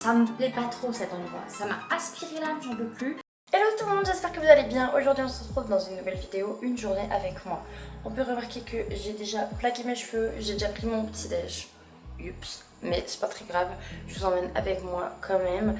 Ça me plaît pas trop cet endroit, ça m'a aspiré l'âme, j'en peux plus. Hello tout le monde, j'espère que vous allez bien. Aujourd'hui on se retrouve dans une nouvelle vidéo, une journée avec moi. On peut remarquer que j'ai déjà plaqué mes cheveux, j'ai déjà pris mon petit déj. Oups, mais c'est pas très grave, je vous emmène avec moi quand même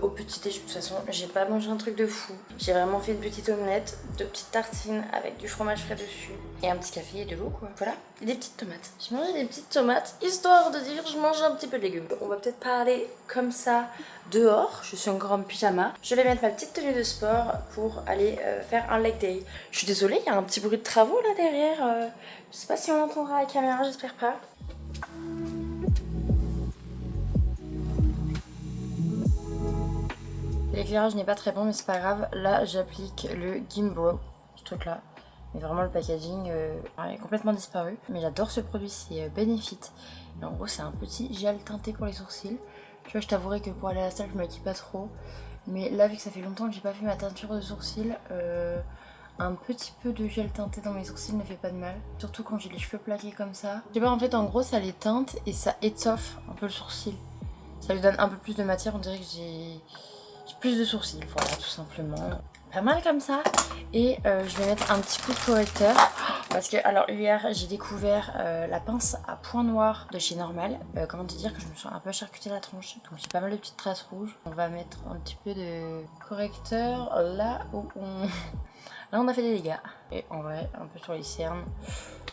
au petit déj. De toute façon, j'ai pas mangé un truc de fou. J'ai vraiment fait une petite omelette, deux petites tartines avec du fromage frais dessus et un petit café et de l'eau quoi. Voilà, et des petites tomates. J'ai mangé des petites tomates histoire de dire je mange un petit peu de légumes. On va peut-être pas aller comme ça dehors, je suis encore en pyjama. Je vais mettre ma petite tenue de sport pour aller faire un leg day. Je suis désolée, il y a un petit bruit de travaux là derrière. Je sais pas si on entendra à la caméra, j'espère pas. L'éclairage n'est pas très bon mais c'est pas grave. Là j'applique le Gimbro, ce truc là. Mais vraiment le packaging est complètement disparu. Mais j'adore ce produit, c'est Benefit. Et en gros c'est un petit gel teinté pour les sourcils. Tu vois, je t'avouerai que pour aller à la salle je me maquille pas trop. Mais là vu que ça fait longtemps que j'ai pas fait ma teinture de sourcils, un petit peu de gel teinté dans mes sourcils ne fait pas de mal. Surtout quand j'ai les cheveux plaqués comme ça. Je sais pas, en fait en gros ça les teinte et ça étoffe un peu le sourcil. Ça lui donne un peu plus de matière, on dirait que j'ai plus de sourcils, voilà tout simplement. Pas mal comme ça. Et je vais mettre un petit coup de correcteur. Parce que alors hier j'ai découvert la pince à point noir de chez Normal. Comment te dire que je me suis un peu charcuté la tronche. Donc j'ai pas mal de petites traces rouges. On va mettre un petit peu de correcteur là où on... Là on a fait des dégâts. Et en vrai un peu sur les cernes.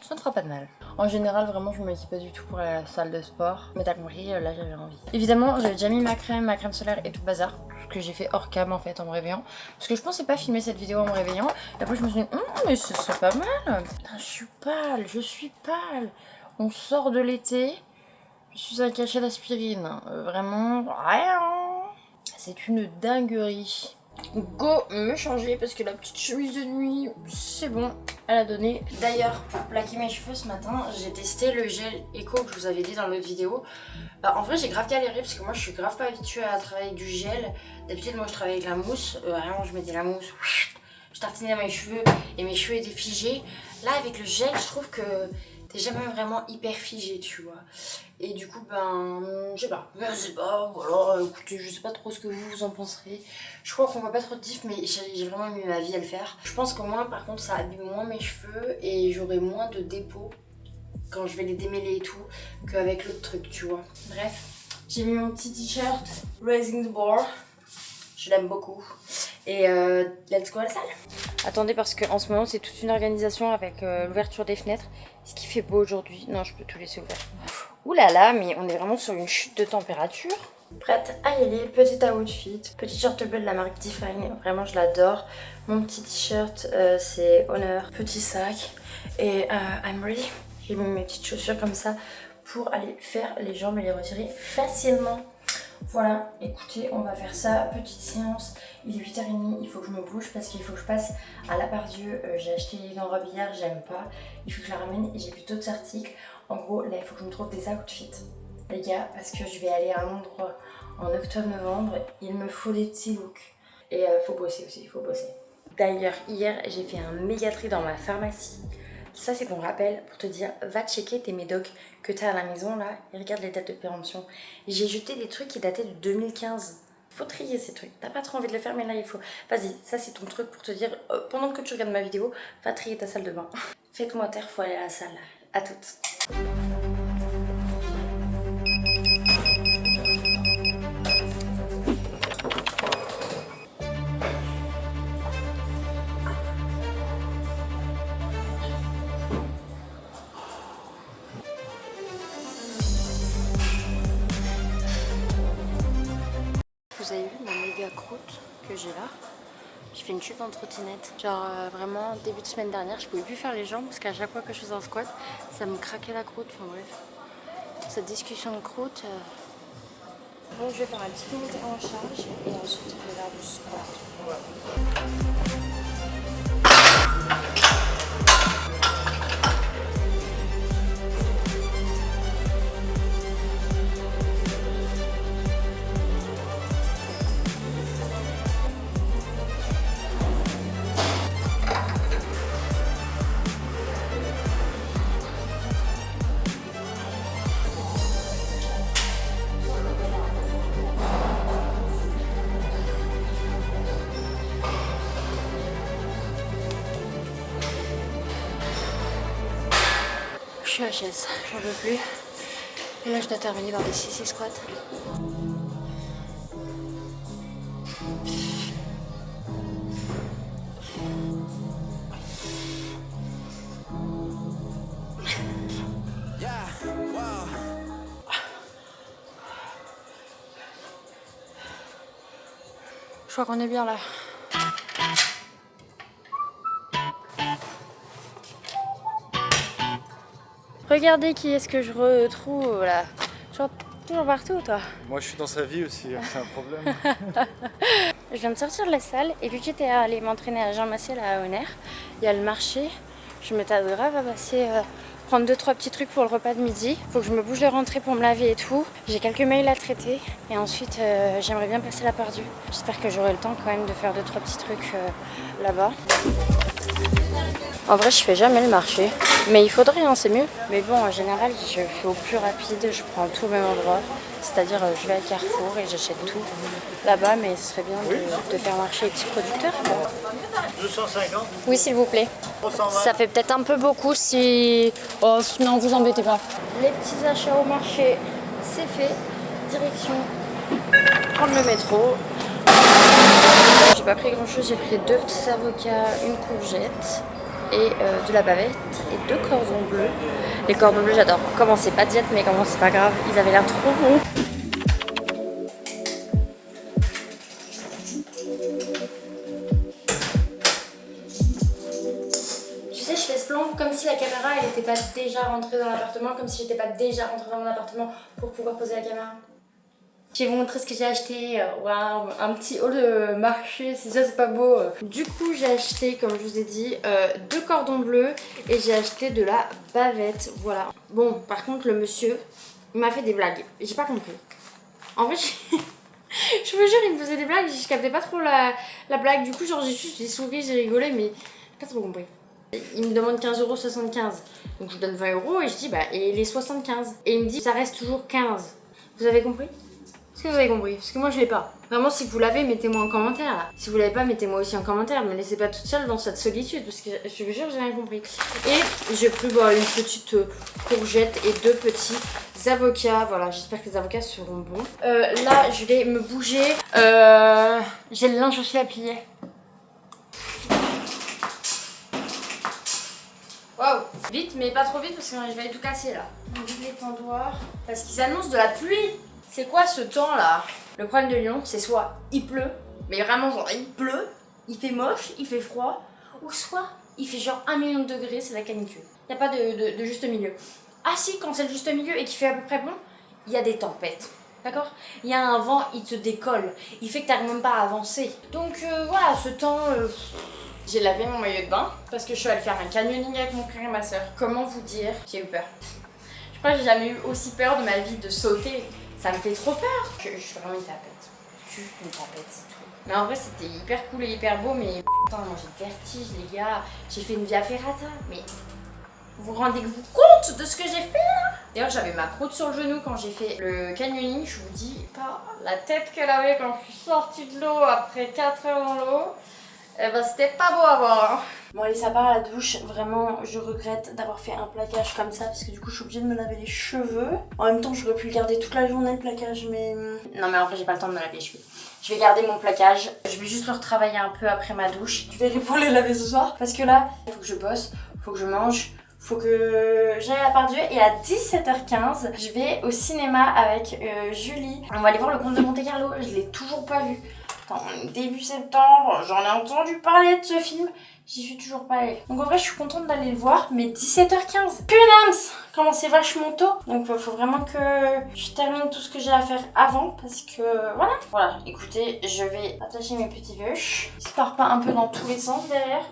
Ça ne fera pas de mal. En général, vraiment, je me maquille pas du tout pour aller à la salle de sport. Mais t'as compris, là j'avais envie. Évidemment, j'avais déjà mis ma crème solaire et tout le bazar. Ce que j'ai fait hors cam en fait en me réveillant. Parce que je pensais pas filmer cette vidéo en me réveillant. Et après, je me suis dit, mais ce serait pas mal. Putain, je suis pâle. On sort de l'été. Je suis un cachet d'aspirine. Vraiment, rien. C'est une dinguerie. Go me changer parce que la petite chemise de nuit, c'est bon, elle a donné. D'ailleurs, pour plaquer mes cheveux ce matin, j'ai testé le gel Eco que je vous avais dit dans l'autre vidéo. En vrai, j'ai grave galéré parce que moi je suis grave pas habituée à travailler avec du gel. D'habitude, moi je travaille avec la mousse. Vraiment, je mettais la mousse, je tartinais mes cheveux et mes cheveux étaient figés. Là, avec le gel, je trouve que t'es jamais vraiment hyper figé, tu vois. Et du coup, je sais pas, voilà, écoutez, je sais pas trop ce que vous en penserez. Je crois qu'on va pas trop de diff, mais j'ai vraiment mis ma vie à le faire. Je pense qu'au moins, par contre, ça abîme moins mes cheveux et j'aurai moins de dépôts quand je vais les démêler et tout, qu'avec l'autre truc, tu vois. Bref, j'ai mis mon petit t-shirt Raising the Bar. Je l'aime beaucoup. Et let's go à la salle. Attendez, parce qu'en ce moment, c'est toute une organisation avec l'ouverture des fenêtres. Est-ce qu'il fait beau aujourd'hui? Non, je peux tout laisser ouvert. Ouh là là, mais on est vraiment sur une chute de température. Prête à y aller, petit outfit, petit shirt bleu de la marque Define, vraiment je l'adore. Mon petit t-shirt c'est Honor, petit sac et I'm ready. J'ai mis mes petites chaussures comme ça pour aller faire les jambes et les retirer facilement. Voilà, écoutez, on va faire ça, petite séance. Il est 8h30, il faut que je me bouge parce qu'il faut que je passe à la Part-Dieu. J'ai acheté une robe hier, j'aime pas. Il faut que je la ramène et j'ai vu d'autres articles. En gros, là, il faut que je me trouve des outfits, les gars, parce que je vais aller à Londres en octobre-novembre. Il me faut des petits looks. Et faut bosser aussi, il faut bosser. D'ailleurs, hier, j'ai fait un méga tri dans ma pharmacie. Ça, c'est ton rappel pour te dire, va checker tes médocs que tu as à la maison là et regarde les dates de péremption. J'ai jeté des trucs qui dataient de 2015. Faut trier ces trucs. T'as pas trop envie de le faire, mais là il faut. Vas-y, ça c'est ton truc pour te dire, pendant que tu regardes ma vidéo, va trier ta salle de bain. Faites-moi taire, faut aller à la salle. À toutes. Vous avez vu ma méga croûte que j'ai là? J'ai fait une chute en trottinette. Genre vraiment début de semaine dernière, je pouvais plus faire les jambes parce qu'à chaque fois que je faisais un squat, ça me craquait la croûte. Enfin bref, cette discussion de croûte. Bon, je vais faire un petit montée en charge et ensuite je vais faire du squat. lâcher la chaise, j'en peux plus. Et là je dois terminer par des CC squats. Je crois qu'on est bien là. Regardez qui est-ce que je retrouve là. Genre toujours partout toi. Moi je suis dans sa vie aussi, c'est un problème. Je viens de sortir de la salle et vu que j'étais allée m'entraîner à Jean Massiel à Honner, il y a le marché. Je me tarde grave à passer prendre 2-3 petits trucs pour le repas de midi. Faut que je me bouge de rentrée pour me laver et tout. J'ai quelques mails à traiter et ensuite j'aimerais bien passer la Perdue. J'espère que j'aurai le temps quand même de faire 2-3 petits trucs là-bas. En vrai je fais jamais le marché, mais il faudrait, hein, c'est mieux. Mais bon, en général je fais au plus rapide, je prends tout au même endroit. C'est-à-dire je vais à Carrefour et j'achète tout là-bas, mais ce serait bien de faire marcher les petits producteurs. 250. Oui s'il vous plaît. 320. Ça fait peut-être un peu beaucoup si... Oh non, vous embêtez pas. Les petits achats au marché, c'est fait. Direction prendre le métro. J'ai pas pris grand chose, j'ai pris 2 petits avocats, une courgette et de la bavette et 2 cordons bleus. Les cordons bleus j'adore. Comment c'est pas diète mais comment c'est pas grave, ils avaient l'air trop bons. Tu sais, je fais ce plan comme si la caméra elle était pas déjà rentrée dans l'appartement, comme si j'étais pas déjà rentrée dans mon appartement pour pouvoir poser la caméra. Je vais vous montrer ce que j'ai acheté. Waouh, un petit haul de marché, si ça c'est pas beau. Du coup j'ai acheté, comme je vous ai dit, 2 cordons bleus et j'ai acheté de la bavette, voilà. Bon, par contre le monsieur, il m'a fait des blagues, j'ai pas compris. En vrai, je vous jure, il me faisait des blagues, je captais pas trop la blague. Du coup genre j'ai souri, j'ai rigolé, mais j'ai pas trop compris. Il me demande 15,75 €, donc je lui donne 20 € et je dis bah et les 75. Et il me dit ça reste toujours 15. Vous avez compris ? Est-ce que vous avez compris? Parce que moi je l'ai pas. Vraiment, si vous l'avez, mettez-moi en commentaire là. Si vous l'avez pas, mettez-moi aussi en commentaire. Me laissez pas toute seule dans cette solitude parce que je vous jure, j'ai rien compris. Et j'ai pris une petite courgette et 2 petits avocats. Voilà, j'espère que les avocats seront bons. Là, je vais me bouger. J'ai le linge aussi à plier. Waouh! Vite, mais pas trop vite parce que je vais tout casser là. On vide les tendoirs parce qu'ils annoncent de la pluie. C'est quoi ce temps là? Le problème de Lyon, c'est soit il pleut, mais vraiment genre il pleut, il fait moche, il fait froid, ou soit il fait genre 1 million de degrés, c'est la canicule. Il n'y a pas de juste milieu. Ah si, quand c'est le juste milieu et qu'il fait à peu près bon, il y a des tempêtes. D'accord? Il y a un vent, il te décolle, il fait que tu n'arrives même pas à avancer. Donc voilà, ce temps... J'ai lavé mon maillot de bain parce que je suis allée faire un canyoning avec mon frère et ma soeur. Comment vous dire? J'ai eu peur. Je crois que j'ai jamais eu aussi peur de ma vie de sauter. Ça me fait trop peur. Je suis vraiment une tapette. Juste une tapette, c'est tout. Mais en vrai, c'était hyper cool et hyper beau, mais putain, moi j'ai le vertige, les gars. J'ai fait une via ferrata, mais vous rendez-vous compte de ce que j'ai fait là? D'ailleurs, j'avais ma croûte sur le genou quand j'ai fait le canyoning. Je vous dis pas la tête qu'elle avait quand je suis sortie de l'eau après 4 heures dans l'eau. Eh ben, c'était pas beau à voir. Hein. Bon allez, ça part à la douche. Vraiment, je regrette d'avoir fait un plaquage comme ça parce que du coup, je suis obligée de me laver les cheveux. En même temps, j'aurais pu le garder toute la journée, le plaquage, mais... Non, mais en vrai, j'ai pas le temps de me laver les cheveux. Je vais garder mon plaquage. Je vais juste le retravailler un peu après ma douche. Je verrai pour les laver ce soir parce que là, il faut que je bosse, faut que je mange, faut que j'aille à la Perdue. Et à 17h15, je vais au cinéma avec Julie. On va aller voir Le Comte de Monte-Carlo. Je l'ai toujours pas vu. Début septembre, j'en ai entendu parler de ce film, j'y suis toujours pas allée. Donc en vrai je suis contente d'aller le voir, mais 17h15, punams, comment c'est vachement tôt. Donc il faut vraiment que je termine tout ce que j'ai à faire avant, parce que voilà. Écoutez, je vais attacher mes petits vœux, ça part pas un peu dans tous les sens derrière.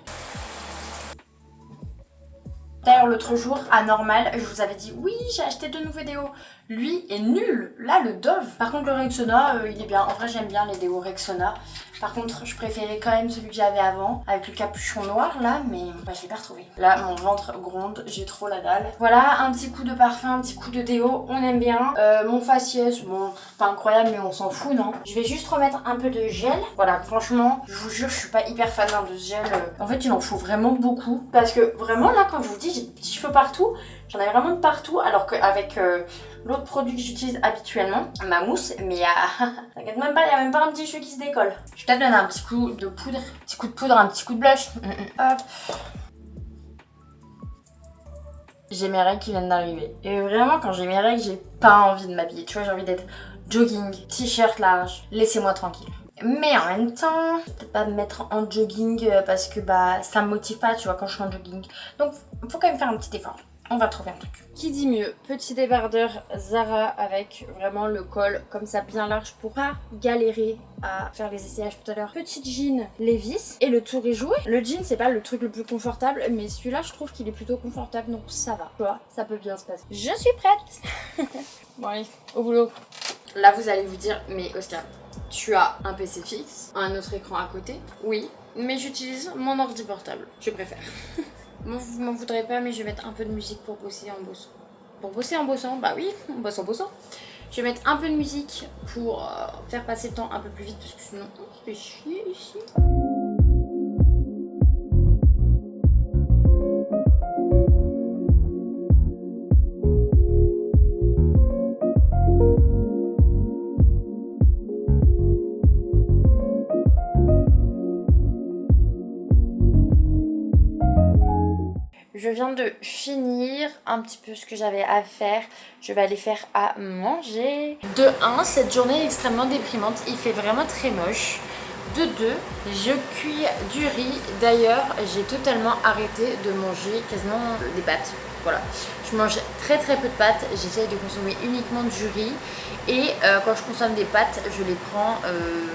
D'ailleurs l'autre jour, à Normal, je vous avais dit oui j'ai acheté 2 nouveaux déos. Lui est nul, là le Dove. Par contre le Rexona il est bien, en vrai j'aime bien les déos Rexona. Par contre je préférais quand même celui que j'avais avant, avec le capuchon noir là, mais je l'ai pas retrouvé. Là mon ventre gronde, j'ai trop la dalle. Voilà, un petit coup de parfum, un petit coup de déo, on aime bien. Mon faciès, bon pas incroyable mais on s'en fout non. Je vais juste remettre un peu de gel. Voilà, franchement je vous jure je suis pas hyper fan de ce gel. En fait il en faut vraiment beaucoup. Parce que vraiment là quand je vous dis j'ai des petits cheveux partout, J'en ai vraiment de partout, alors qu'avec l'autre produit que j'utilise habituellement, ma mousse, mais t'inquiète même pas, il n'y a même pas un petit cheveu qui se décolle. Je vais peut-être donner un petit coup de poudre, un petit coup de blush. Hop. J'ai mes règles qui viennent d'arriver. Et vraiment, quand j'ai mes règles, j'ai pas envie de m'habiller. Tu vois, j'ai envie d'être jogging, t-shirt large, laissez-moi tranquille. Mais en même temps, je vais peut-être pas me mettre en jogging parce que bah ça me motive pas, tu vois, quand je suis en jogging. Donc, faut quand même faire un petit effort. On va trouver un truc. Qui dit mieux? Petit débardeur Zara avec vraiment le col comme ça bien large pour pas galérer à faire les essayages tout à l'heure. Petit jean Levi's et le tour est joué. Le jean c'est pas le truc le plus confortable mais celui-là je trouve qu'il est plutôt confortable donc ça va. Tu vois, ça peut bien se passer. Je suis prête. Bon allez, au boulot. Là vous allez vous dire mais Oscar, tu as un PC fixe, un autre écran à côté? Oui, mais j'utilise mon ordi portable. Je préfère. Vous m'en voudrez pas, mais je vais mettre un peu de musique pour bosser en bossant. Pour bosser en bossant? Bah oui, on bosse en bossant. Je vais mettre un peu de musique pour faire passer le temps un peu plus vite parce que sinon on se fait chier ici. Je viens de finir un petit peu ce que j'avais à faire. Je vais aller faire à manger. De 1, cette journée est extrêmement déprimante. Il fait vraiment très moche. De 2, je cuis du riz. D'ailleurs, j'ai totalement arrêté de manger quasiment des pâtes. Voilà. Je mange très très peu de pâtes. J'essaye de consommer uniquement du riz. Et quand je consomme des pâtes, je les prends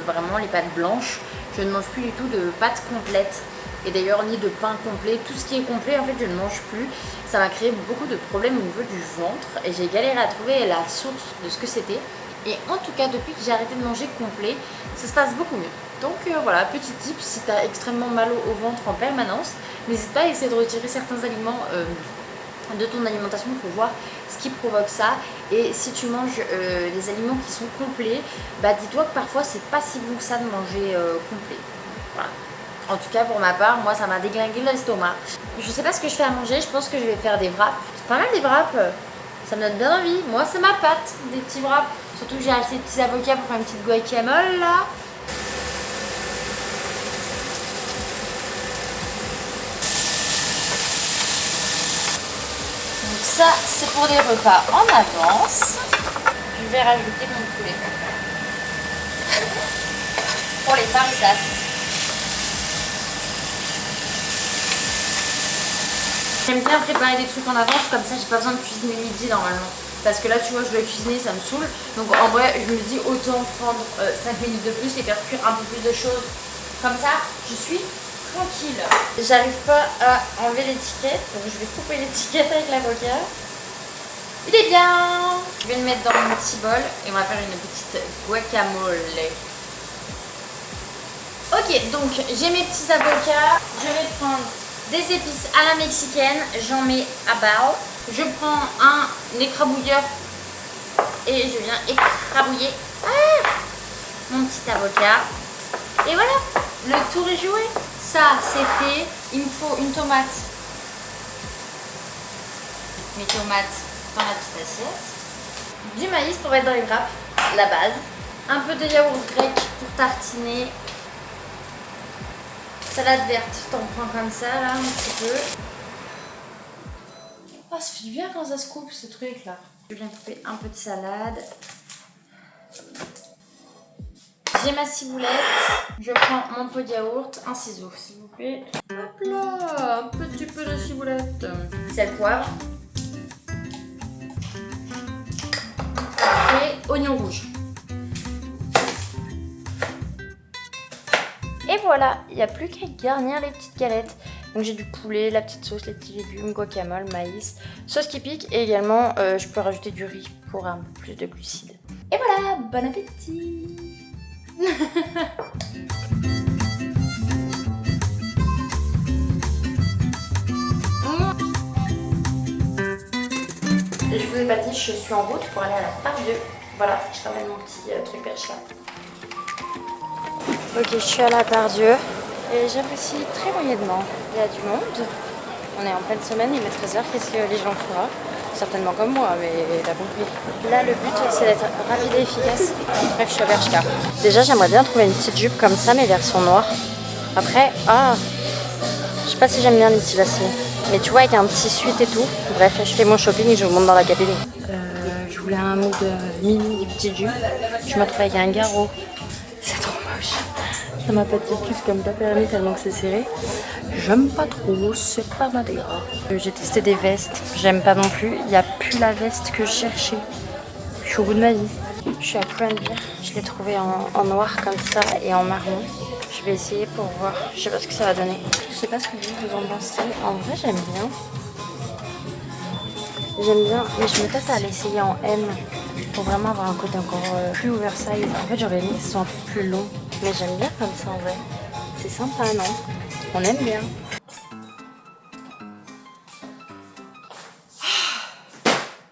vraiment les pâtes blanches. Je ne mange plus du tout de pâtes complètes. Et d'ailleurs ni de pain complet, tout ce qui est complet en fait je ne mange plus. Ça m'a créé beaucoup de problèmes au niveau du ventre et j'ai galéré à trouver la source de ce que c'était. Et en tout cas depuis que j'ai arrêté de manger complet, ça se passe beaucoup mieux. Donc voilà, petit tip, si tu as extrêmement mal au ventre en permanence, n'hésite pas à essayer de retirer certains aliments de ton alimentation pour voir ce qui provoque ça. Et si tu manges des aliments qui sont complets, bah dis-toi que parfois c'est pas si bon que ça de manger complet. Voilà. En tout cas pour ma part, moi ça m'a déglingué l'estomac. Je sais pas ce que je fais à manger, je pense que je vais faire des wraps. C'est pas mal des wraps, ça me donne bien envie. Moi c'est ma pâte, des petits wraps. Surtout que j'ai acheté des petits avocats pour faire une petite guacamole là. Donc ça c'est pour les repas en avance. Je vais rajouter mon poulet. Pour les faritas. J'aime bien préparer des trucs en avance, comme ça j'ai pas besoin de cuisiner midi normalement. Parce que là tu vois je dois cuisiner, ça me saoule. Donc en vrai je me dis autant prendre 5 minutes de plus et faire cuire un peu plus de choses. Comme ça je suis tranquille. J'arrive pas à enlever l'étiquette, donc je vais couper l'étiquette avec l'avocat. Il est bien. Je vais le mettre dans mon petit bol et on va faire une petite guacamole. Ok, donc j'ai mes petits avocats, je vais prendre des épices à la mexicaine, j'en mets à bas. Je prends un écrabouilleur et je viens écrabouiller mon petit avocat. Et voilà, le tour est joué. Ça c'est fait, il me faut une tomate. Mes tomates dans la petite assiette. Du maïs pour mettre dans les wraps, la base. Un peu de yaourt grec pour tartiner. Salade verte, t'en prends comme ça là, un petit peu. Oh, ça fait du bien quand ça se coupe ce truc là. Je viens couper un peu de salade. J'ai ma ciboulette. Je prends mon pot de yaourt, un ciseau s'il vous plaît. Hop là, un petit peu de ciboulette. Sel, poivre. Et oignon rouge. Et voilà, il n'y a plus qu'à garnir les petites galettes. Donc j'ai du poulet, la petite sauce, les petits légumes, guacamole, maïs, sauce qui pique et également je peux rajouter du riz pour un peu plus de glucides. Et voilà, bon appétit. Je vous ai pas dit, je suis en route pour aller à la part 2. Voilà, je ramène mon petit truc perche là. Ok, je suis à la Part-Dieu et j'apprécie très moyennement. Il y a du monde. On est en pleine semaine, il est 13h, qu'est-ce que les gens font là? certainement comme moi, mais t'as compris. Là, le but, c'est d'être rapide et efficace. Bref, je suis à Bershka. Déjà, j'aimerais bien trouver une petite jupe comme ça, mais version noire. Après, je sais pas si j'aime bien les petits lacets. Mais tu vois, avec un petit suite et tout. Bref, je fais mon shopping et je vous montre dans la cabine. Je voulais un mood mini, des petites jupes. Je me retrouve avec un garrot. C'est trop moche. Ça m'a pas de plus comme pas permis tellement que c'est serré. J'aime pas trop, c'est pas ma délire. J'ai testé des vestes, j'aime pas non plus. Il n'y a plus la veste que je cherchais. Je suis au bout de ma vie. Je suis à Pull&Bear. Je l'ai trouvé en noir comme ça et en marron. Je vais essayer pour voir. Je sais pas ce que ça va donner. Je sais pas ce que vous en pensez. En vrai, j'aime bien. J'aime bien, mais je me tâte à l'essayer en M pour vraiment avoir un côté encore plus oversize. En fait, j'aurais aimé que ce soit un peu plus long, mais j'aime bien comme ça en vrai. C'est sympa, non? On aime bien.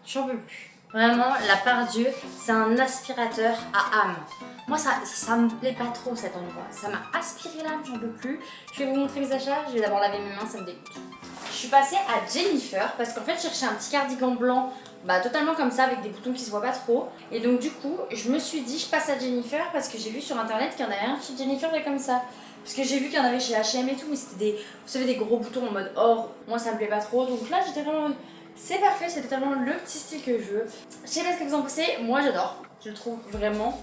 J'en peux plus. Vraiment, la part Dieu, c'est un aspirateur à âme. Moi, ça me plaît pas trop cet endroit. Ça m'a aspiré l'âme, j'en peux plus. Je vais vous montrer les achats. Je vais d'abord laver mes mains, ça me dégoûte. Je suis passée à Jennifer parce qu'en fait, je cherchais un petit cardigan blanc, totalement comme ça, avec des boutons qui se voient pas trop. Et donc, du coup, je me suis dit, je passe à Jennifer parce que j'ai vu sur internet qu'il y en avait un chez Jennifer comme ça. Parce que j'ai vu qu'il y en avait chez H&M et tout, mais c'était des, vous savez, des gros boutons en mode or. Moi, ça me plaît pas trop. Donc là, j'étais vraiment. C'est parfait, c'est totalement le petit style que je veux. Je sais pas ce que vous en pensez, moi j'adore. Je le trouve vraiment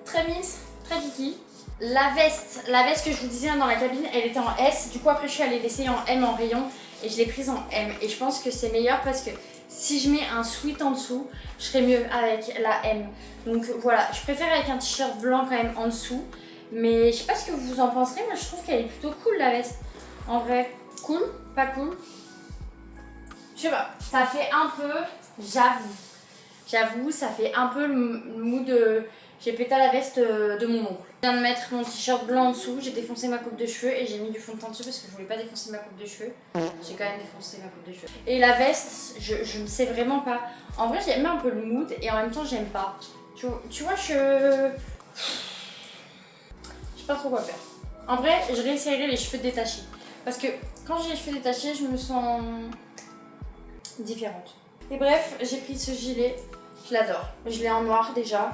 très mince, très kiki. La veste que je vous disais dans la cabine, elle était en S. Du coup après je suis allée l'essayer en M en rayon et je l'ai prise en M. Et je pense que c'est meilleur parce que si je mets un sweat en dessous, je serais mieux avec la M. Donc voilà, je préfère avec un t-shirt blanc quand même en dessous. Mais je sais pas ce que vous en penserez, moi je trouve qu'elle est plutôt cool la veste. En vrai, cool, pas cool. Je sais pas, ça fait un peu, j'avoue, ça fait un peu le mood de... J'ai pété la veste de mon oncle. Je viens de mettre mon t-shirt blanc en dessous, j'ai défoncé ma coupe de cheveux et j'ai mis du fond de teint dessus parce que je voulais pas défoncer ma coupe de cheveux. J'ai quand même défoncé ma coupe de cheveux. Et la veste, je ne sais vraiment pas. En vrai, j'aime un peu le mood et en même temps, j'aime pas. Tu vois, je sais pas trop quoi faire. En vrai, je réessayerai les cheveux détachés. Parce que quand j'ai les cheveux détachés, je me sens différente. Et bref, j'ai pris ce gilet, je l'adore. Je l'ai en noir déjà,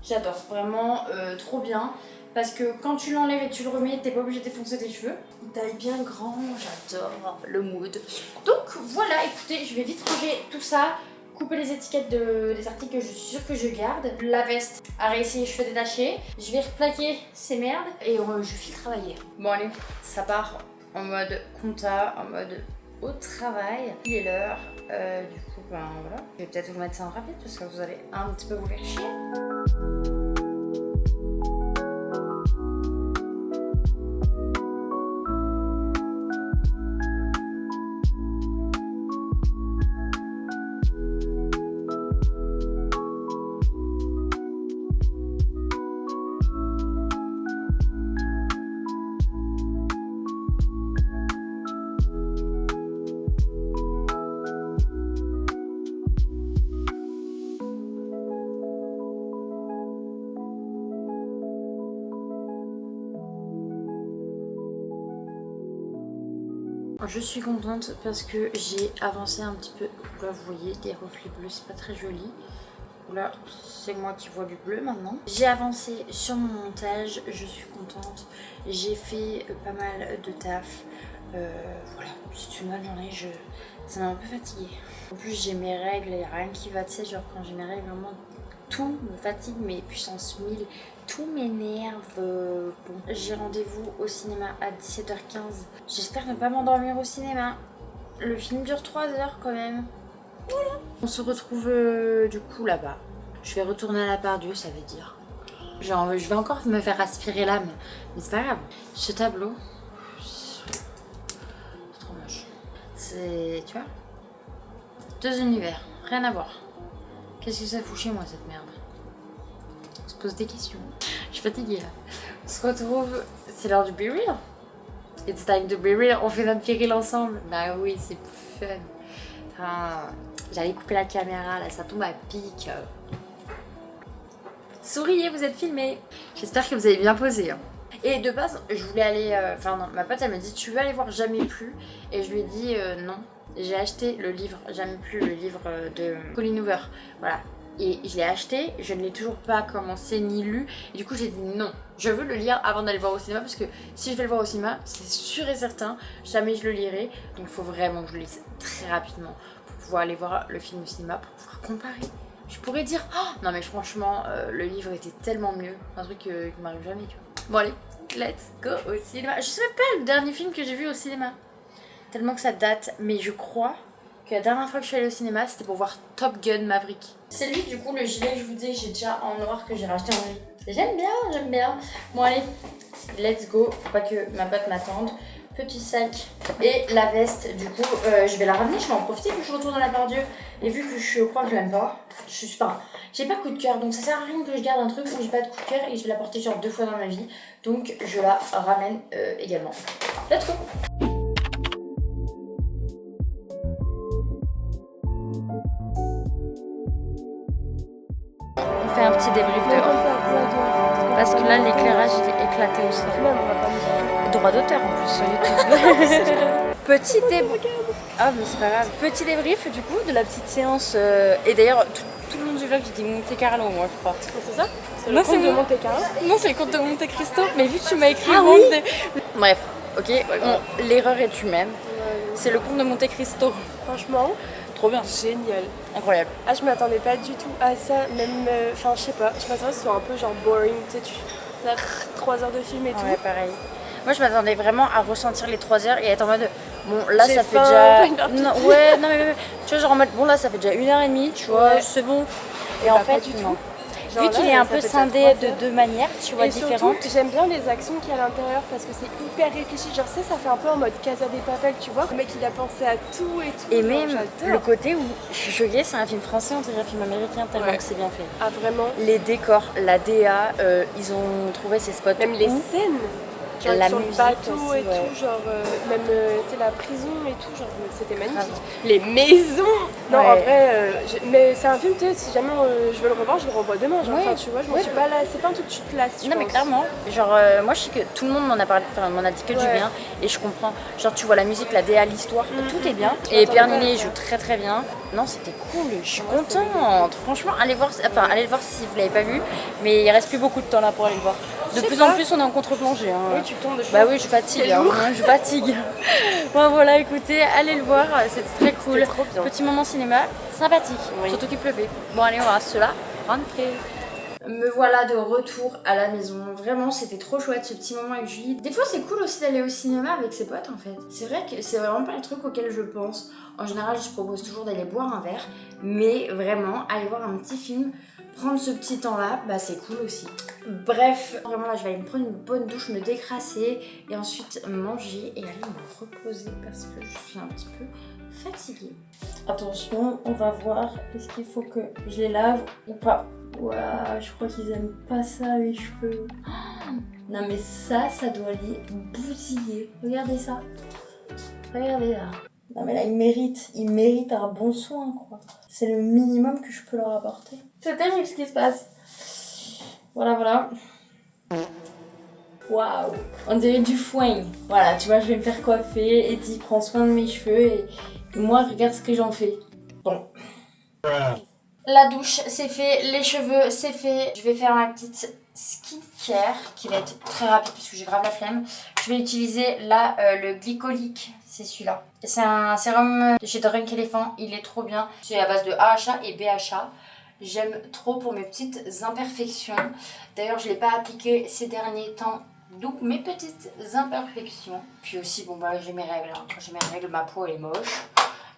j'adore, vraiment trop bien. Parce que quand tu l'enlèves et tu le remets, t'es pas obligé de défoncer tes cheveux. Taille bien grand, j'adore le mood. Donc voilà, écoutez, je vais vite ranger tout ça, couper les étiquettes des articles que je suis sûre que je garde. La veste à réessayer les cheveux détachés. Je vais replaquer ces merdes et je file travailler. Bon allez, ça part en mode compta, en mode au travail. Il est l'heure, du coup voilà. Je vais peut-être vous mettre ça en rapide parce que vous allez un petit peu vous faire chier. Je suis contente parce que j'ai avancé un petit peu. Là vous voyez des reflets bleus, c'est pas très joli. Là c'est moi qui vois du bleu maintenant. J'ai avancé sur mon montage, je suis contente. J'ai fait pas mal de taf. Voilà, c'est une bonne journée, ça m'a un peu fatiguée. En plus j'ai mes règles, il n'y a rien qui va, tu sais, genre quand j'ai mes règles vraiment tout me fatigue, mais puissance 1000. Tout m'énerve. Bon, j'ai rendez-vous au cinéma à 17h15. J'espère ne pas m'endormir au cinéma. Le film dure 3 heures quand même. Voilà. On se retrouve du coup là-bas. Je vais retourner à la part Dieu, ça veut dire. Genre, je vais encore me faire aspirer l'âme. Mais c'est pas grave. Ce tableau, c'est trop moche. C'est, tu vois, 2 univers, rien à voir. Qu'est-ce que ça fout chez moi cette merde? On se pose des questions. Je suis fatiguée là. On se retrouve, c'est l'heure du Be Real. It's time to be real. On fait notre Be Real ensemble. Bah oui, c'est plus fun. Enfin, j'allais couper la caméra là, ça tombe à pic. Souriez, vous êtes filmés. J'espère que vous avez bien posé. Hein. Et de base, je voulais aller. Enfin, non, ma pote elle m'a dit tu veux aller voir Jamais Plus? Et je lui ai dit non. j'ai acheté le livre, j'aime plus le livre de Colleen Hoover, voilà. Et je l'ai acheté, je ne l'ai toujours pas commencé ni lu. Et du coup j'ai dit non, je veux le lire avant d'aller le voir au cinéma. Parce que si je vais le voir au cinéma, c'est sûr et certain, jamais je le lirai. Donc il faut vraiment que je le lise très rapidement pour pouvoir aller voir le film au cinéma, pour pouvoir comparer. Je pourrais dire, oh, non mais franchement, le livre était tellement mieux. Un truc qui m'arrive jamais, tu vois. Bon allez, let's go au cinéma. Je sais même pas le dernier film que j'ai vu au cinéma. Tellement que ça date, mais je crois que la dernière fois que je suis allée au cinéma, c'était pour voir Top Gun Maverick. C'est lui, du coup, le gilet que je vous dis, j'ai déjà en noir que j'ai racheté en gris. J'aime bien, j'aime bien. Bon, allez, let's go. Faut pas que ma pote m'attende. Petit sac et la veste, du coup, je vais la ramener. Je vais en profiter vu que je retourne dans la Pardieu. Et vu que je crois que je l'aime pas, je suis pas. J'ai pas coup de cœur, donc ça sert à rien que je garde un truc où j'ai pas de coup de cœur et je vais la porter genre 2 fois dans ma vie. Donc je la ramène également. Let's go. On fait un petit débrief dehors. Parce que là, l'éclairage il est éclaté aussi. Droit d'auteur en plus sur YouTube. Petit débrief. Ah, mais c'est pas grave. Petit débrief du coup de la petite séance. Et d'ailleurs, tout le long du vlog, j'ai dit Monte Carlo, moi je crois. C'est ça? C'est le conte de Monte Carlo? Non, c'est le conte de Monte Cristo. Mais vu que tu m'as écrit Bref, ok, l'erreur est humaine. C'est le conte de Monte Cristo. Franchement, trop bien. Génial. Incroyable. Ah, je m'attendais pas du tout à ça. Même, enfin, je sais pas. Je m'attendais que ce soit un peu genre boring. Tu sais, tu as 3 heures de film et tout. Ouais, pareil. Moi, je m'attendais vraiment à ressentir les 3 heures et être en mode bon, là, J'ai ça fait faim, déjà. Non, ouais, non, mais tu vois, genre en mode bon, là, ça fait déjà 1h30, tu vois, Ouais. c'est bon. Et Bah, en pas fait, du non. tout. Genre Vu qu'il là, est un ça peu fait scindé déjà 3 de heures. 2 manières, tu vois, Et différentes. surtout, j'aime bien les actions qu'il y a à l'intérieur parce que c'est hyper réfléchi. Genre, ça fait un peu en mode Casa de Papel, tu vois. Le mec, il a pensé à tout et tout. Et genre, même j'adore. le côté où je suis choquée, c'est un film français, on dirait un film américain tellement Ouais. que c'est bien fait. Ah, vraiment. Les décors, la DA, ils ont trouvé ces spots. Même les où scènes. Genre, la sur le musique bateau aussi, et ouais. tout, genre même c'est la prison et tout, genre c'était magnifique. Grave. Les maisons. Non, Ouais. en vrai, mais c'est un film, tu sais, si jamais je veux le revoir, je le revois demain. Genre, Ouais. enfin, tu vois, je m'en Ouais. suis pas là, c'est pas un truc que tu te lasses. Non mais clairement, genre moi je sais que tout le monde m'en a parlé, enfin m'en a dit que du Ouais. bien et je comprends. Genre tu vois la musique, la DA, l'histoire, tout est bien. Je Et m'attendais Pierre pas à Niney ça. joue très très bien. Non c'était cool, je suis Ouais, c'était contente. Franchement allez voir, enfin allez le voir si vous l'avez pas vu, mais il reste plus beaucoup de temps là pour aller le voir. De Je sais plus pas. en plus on est en contre-plongée. Hein. Oui, tu tombes de Bah oui je fatigue, C'est hein, lourd. je fatigue. Bon voilà écoutez, allez le voir, c'était très cool. trop bien. Petit moment cinéma, sympathique, Oui. surtout qu'il pleuvait. Bon allez on va cela, rentrer. Me voilà de retour à la maison. Vraiment, c'était trop chouette ce petit moment avec Julie. Des fois, c'est cool aussi d'aller au cinéma avec ses potes en fait. C'est vrai que c'est vraiment pas le truc auquel je pense. En général, je propose toujours d'aller boire un verre. Mais vraiment, aller voir un petit film, prendre ce petit temps-là, bah c'est cool aussi. Bref, vraiment là, je vais aller me prendre une bonne douche, me décrasser et ensuite manger et aller me reposer parce que je suis un petit peu fatiguée. Attention, on va voir, est-ce qu'il faut que je les lave ou pas? Ouah, je crois qu'ils aiment pas ça les cheveux. Oh, non mais ça doit les bousiller. Regardez ça. Regardez là. Non mais là ils méritent un bon soin quoi. C'est le minimum que je peux leur apporter. C'est terrible ce qui se passe. Voilà. Waouh, on dirait du foin. Voilà, tu vois, je vais me faire coiffer et tu prends soin de mes cheveux et moi regarde ce que j'en fais. Bon. La douche, c'est fait. Les cheveux, c'est fait. Je vais faire ma petite skincare qui va être très rapide parce que j'ai grave la flemme. Je vais utiliser là le glycolique. C'est celui-là. C'est un sérum de chez Drunk Elephant. Il est trop bien. C'est à base de AHA et BHA. J'aime trop pour mes petites imperfections. D'ailleurs, je ne l'ai pas appliqué ces derniers temps. Donc mes petites imperfections. Puis aussi, bon bah j'ai mes règles. Hein. Quand j'ai mes règles, ma peau elle est moche.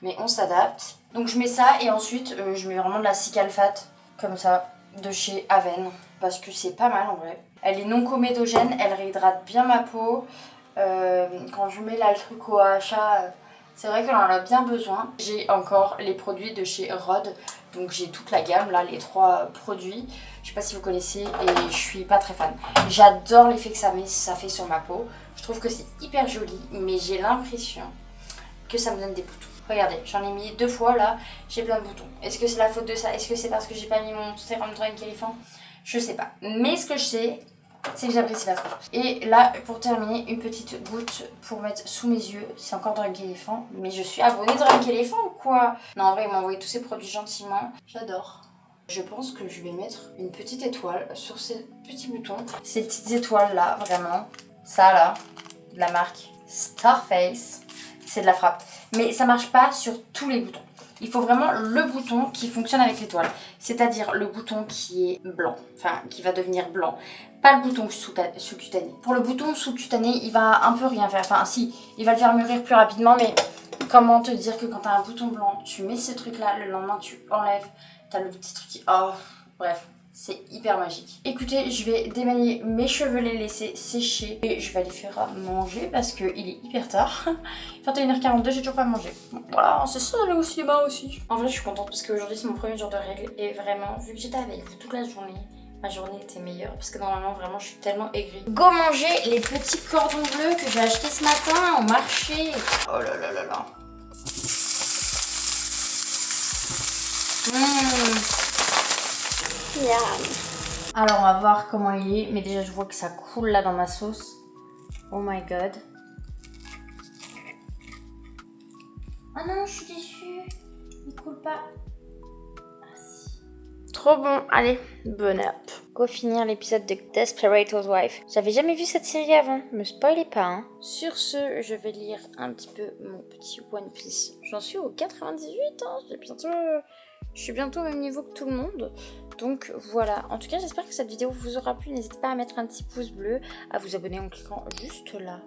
Mais on s'adapte. Donc je mets ça et ensuite je mets vraiment de la Cicalfate comme ça de chez Aven parce que c'est pas mal en vrai. Elle est non comédogène, elle réhydrate bien ma peau. Quand je mets là le truc au AHA, c'est vrai qu'elle en a bien besoin. J'ai encore les produits de chez Rhode, donc j'ai toute la gamme là, les 3 produits. Je sais pas si vous connaissez et je suis pas très fan. J'adore l'effet que ça fait sur ma peau. Je trouve que c'est hyper joli, mais j'ai l'impression que ça me donne des boutons. Regardez, j'en ai mis 2 fois là, j'ai plein de boutons. Est-ce que c'est la faute de ça? Est-ce que c'est parce que j'ai pas mis mon sérum Drunk Elephant? Je sais pas. Mais ce que je sais, c'est que j'apprécie la truffe. Et là, pour terminer, une petite goutte pour mettre sous mes yeux. C'est encore Drunk Elephant, mais je suis abonnée Drunk Elephant ou quoi? Non, en vrai, ils m'ont envoyé tous ces produits gentiment. J'adore. Je pense que je vais mettre une petite étoile sur ces petits boutons. Ces petites étoiles là, vraiment. Ça là, de la marque Starface. C'est de la frappe. Mais ça marche pas sur tous les boutons. Il faut vraiment le bouton qui fonctionne avec l'étoile. C'est-à-dire le bouton qui est blanc. Enfin, qui va devenir blanc. Pas le bouton sous-cutané. Pour le bouton sous-cutané, il va un peu rien faire. Enfin, si, il va le faire mûrir plus rapidement. Mais comment te dire que quand t'as un bouton blanc, tu mets ce truc-là, le lendemain tu enlèves. T'as le petit truc qui... Oh, bref. C'est hyper magique. Écoutez, je vais démêler mes cheveux, les laisser sécher et je vais aller faire manger parce qu'il est hyper tard. 21h42, j'ai toujours pas mangé. Bon, voilà, c'est ça d'aller au cinéma aussi. En vrai, je suis contente parce qu'aujourd'hui c'est mon premier jour de règles et vraiment, vu que j'étais avec vous toute la journée, ma journée était meilleure parce que normalement, vraiment, je suis tellement aigrie. Go manger les petits cordons bleus que j'ai achetés ce matin au marché. Oh là là là là. Alors on va voir comment il est, mais déjà je vois que ça coule là dans ma sauce. Oh my god. Ah non, je suis déçue. Il coule pas. Ah si. Trop bon, allez, bon up. Go finir l'épisode de Desperate Housewives. J'avais jamais vu cette série avant, me spoilez pas hein. Sur ce, je vais lire un petit peu mon petit One Piece. J'en suis au 98 hein, je suis bientôt au même niveau que tout le monde. Donc voilà, en tout cas j'espère que cette vidéo vous aura plu. N'hésitez pas à mettre un petit pouce bleu, à vous abonner en cliquant juste là.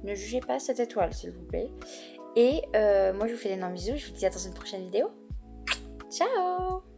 Ne jugez pas cette étoile s'il vous plaît. Et moi je vous fais d'énormes bisous, je vous dis à dans une prochaine vidéo. Ciao.